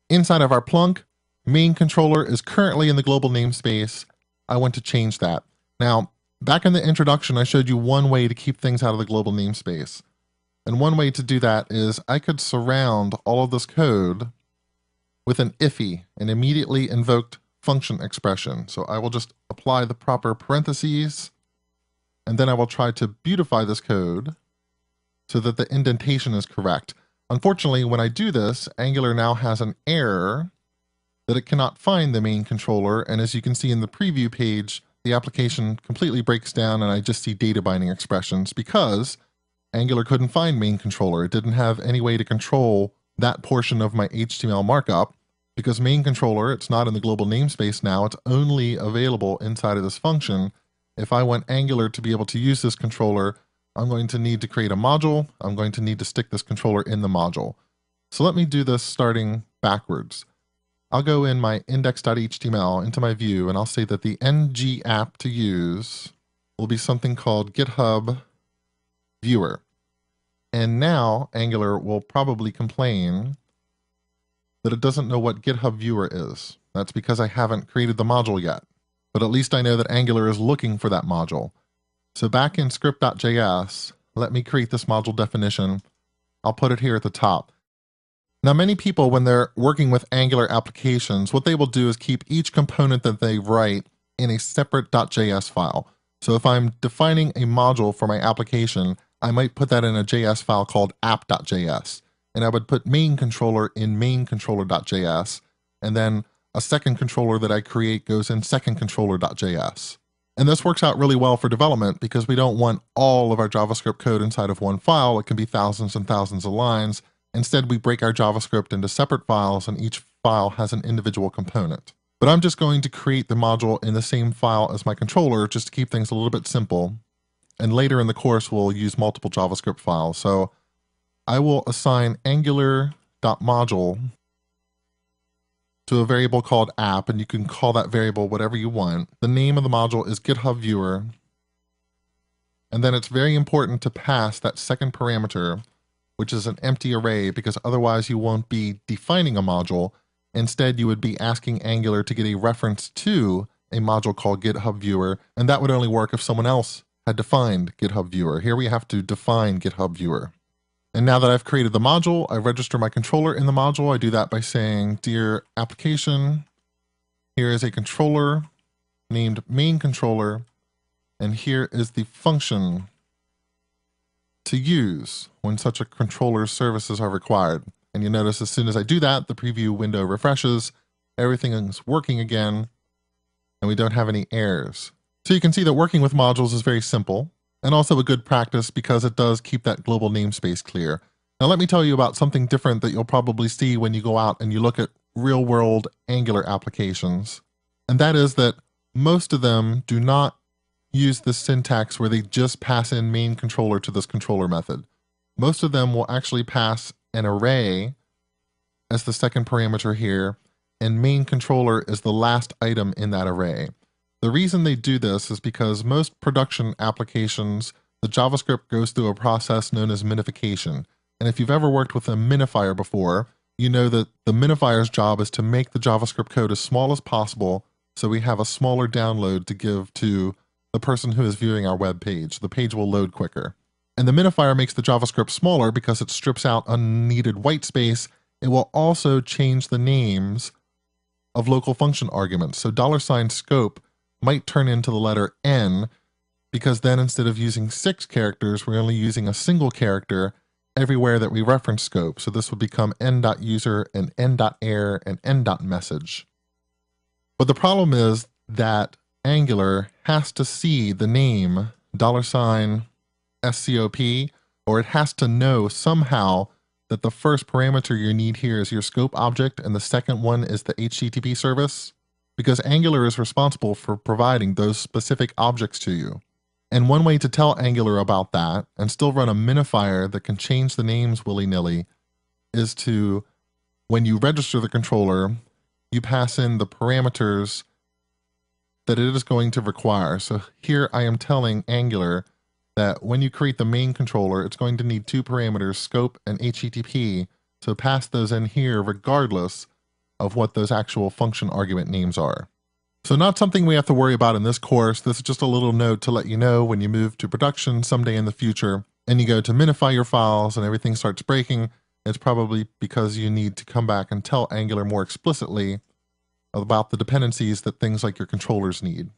Inside of our Plunk, main controller is currently in the global namespace. I want to change that. Now, back in the introduction, I showed you one way to keep things out of the global namespace. And one way to do that is I could surround all of this code with an IFI, an immediately invoked function expression. So I will just apply the proper parentheses, and then I will try to beautify this code so that the indentation is correct. Unfortunately, when I do this, Angular now has an error that it cannot find the main controller, and as you can see in the preview page, the application completely breaks down and I just see data binding expressions because Angular couldn't find main controller. It didn't have any way to control that portion of my HTML markup because main controller, it's not in the global namespace now, it's only available inside of this function. If I want Angular to be able to use this controller, I'm going to need to create a module. I'm going to need to stick this controller in the module. So let me do this starting backwards. I'll go in my index.html into my view and I'll say that the ng app to use will be something called GitHub Viewer. And now Angular will probably complain that it doesn't know what GitHub Viewer is. That's because I haven't created the module yet. But at least I know that Angular is looking for that module. So back in script.js, let me create this module definition. I'll put it here at the top. Now, many people, when they're working with Angular applications, what they will do is keep each component that they write in a separate .js file. So if I'm defining a module for my application, I might put that in a JS file called app.js. And I would put main controller in main controller.js. And then a second controller that I create goes in second controller.js. And this works out really well for development because we don't want all of our JavaScript code inside of one file. It can be thousands and thousands of lines. Instead, we break our JavaScript into separate files and each file has an individual component. But I'm just going to create the module in the same file as my controller just to keep things a little bit simple. And later in the course, we'll use multiple JavaScript files. So I will assign angular.module to a variable called app, and you can call that variable whatever you want. The name of the module is GitHub Viewer. And then it's very important to pass that second parameter, which is an empty array, because otherwise you won't be defining a module. Instead, you would be asking Angular to get a reference to a module called GitHub Viewer, and that would only work if someone else had defined GitHub Viewer. Here we have to define GitHub Viewer. And now that I've created the module, I register my controller in the module. I do that by saying, dear application, here is a controller named main controller, and here is the function to use when such a controller's services are required. And you notice as soon as I do that, the preview window refreshes, everything is working again, and we don't have any errors. So you can see that working with modules is very simple, and also a good practice because it does keep that global namespace clear. Now let me tell you about something different that you'll probably see when you go out and you look at real-world Angular applications. And that is that most of them do not use the syntax where they just pass in main controller to this controller method. Most of them will actually pass an array as the second parameter here, and main controller is the last item in that array. The reason they do this is because most production applications, the JavaScript goes through a process known as minification. And if you've ever worked with a minifier before, you know that the minifier's job is to make the JavaScript code as small as possible so we have a smaller download to give to the person who is viewing our web page. The page will load quicker. And the minifier makes the JavaScript smaller because it strips out unneeded white space. It will also change the names of local function arguments. So $scope might turn into the letter N, because then instead of using 6 characters, we're only using a single character everywhere that we reference scope. So this would become n.user and n.error and n.message. But the problem is that Angular has to see the name $scope, or it has to know somehow that the first parameter you need here is your scope object and the second one is the HTTP service, because Angular is responsible for providing those specific objects to you. And one way to tell Angular about that and still run a minifier that can change the names willy-nilly is to, when you register the controller, you pass in the parameters that it is going to require. So here I am telling Angular that when you create the main controller, it's going to need 2 parameters, scope and HTTP. So pass those in here regardless of what those actual function argument names are. So not something we have to worry about in this course. This is just a little note to let you know when you move to production someday in the future and you go to minify your files and everything starts breaking, it's probably because you need to come back and tell Angular more explicitly about the dependencies that things like your controllers need.